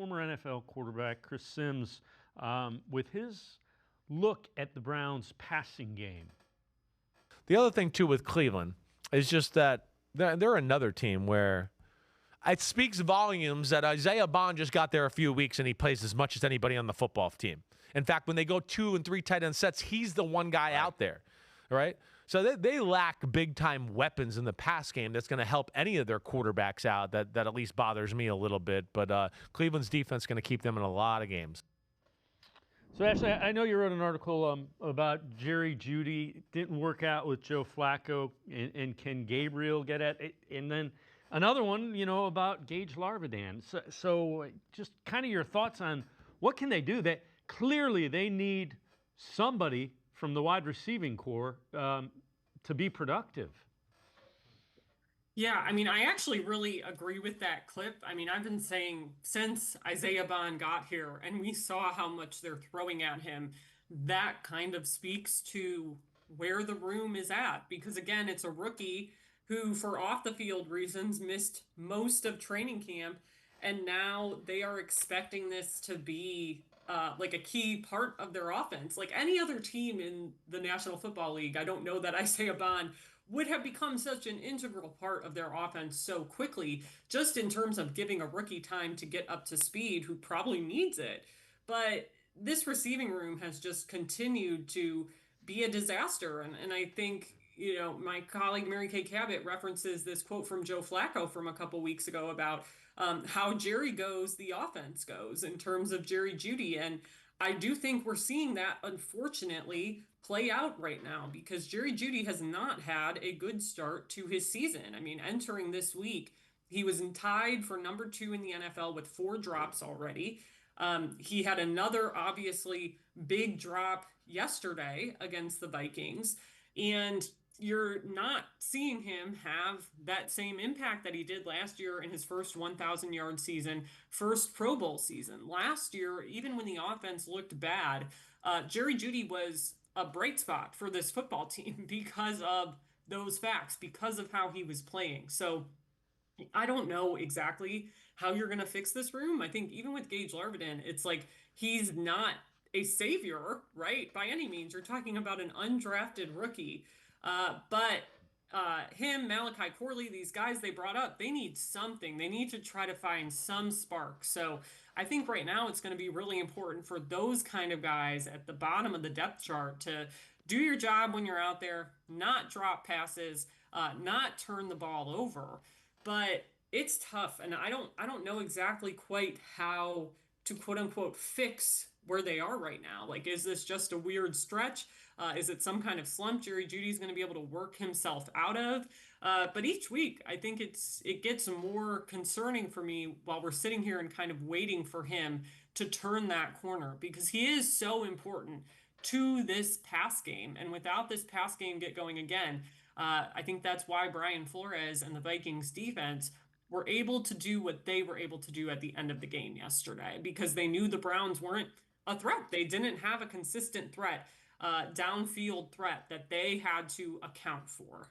former NFL quarterback Chris Sims with his look at the Browns' passing game. The other thing, too, with Cleveland is just that they're another team where it speaks volumes that Isaiah Bond just got there a few weeks and he plays as much as anybody on the football team. In fact, when they go 2 and 3 tight end sets, he's the one guy out there, right? So they lack big-time weapons in the pass game that's going to help any of their quarterbacks out. That at least bothers me a little bit. But Cleveland's defense is going to keep them in a lot of games. So, Ashley, I know you wrote an article about Jerry Jeudy. Didn't work out with Joe Flacco, and can Gabriel get at it? And then another one, about Gage Larvidan. So just kind of your thoughts on what can they do? That clearly they need somebody from the wide receiving core to be productive. Yeah, I actually really agree with that clip. I've been saying since Isaiah Bond got here and we saw how much they're throwing at him, that kind of speaks to where the room is at. Because again, it's a rookie who, for off the field reasons, missed most of training camp. And now they are expecting this to be like a key part of their offense. Like any other team in the National Football League, I don't know that Isaiah Bond would have become such an integral part of their offense so quickly, just in terms of giving a rookie time to get up to speed, who probably needs it. But this receiving room has just continued to be a disaster. And I think, my colleague Mary Kay Cabot references this quote from Joe Flacco from a couple weeks ago about how Jerry goes, the offense goes in terms of Jerry Jeudy. And I do think we're seeing that, unfortunately, play out right now because Jerry Jeudy has not had a good start to his season. Entering this week, he was tied for number 2 in the NFL with 4 drops already. He had another obviously big drop yesterday against the Vikings. And you're not seeing him have that same impact that he did last year in his first 1,000-yard season, first Pro Bowl season. Last year, even when the offense looked bad, Jerry Jeudy was a bright spot for this football team because of those facts, because of how he was playing. So I don't know exactly how you're going to fix this room. I think even with Gage Larvidan, it's like he's not a savior, right? By any means. You're talking about an undrafted rookie. But him, Malachi Corley, these guys they brought up, they need something. They need to try to find some spark. So I think right now it's going to be really important for those kind of guys at the bottom of the depth chart to do your job when you're out there, not drop passes, not turn the ball over. But it's tough, and I don't know exactly quite how to quote unquote fix where they are right now. Like, is this just a weird stretch? Is it some kind of slump Jerry Judy's going to be able to work himself out of? But each week, I think it gets more concerning for me while we're sitting here and kind of waiting for him to turn that corner because he is so important to this pass game. And without this pass game get going again, I think that's why Brian Flores and the Vikings defense were able to do what they were able to do at the end of the game yesterday because they knew the Browns weren't a threat. They didn't have a consistent threat, downfield threat that they had to account for.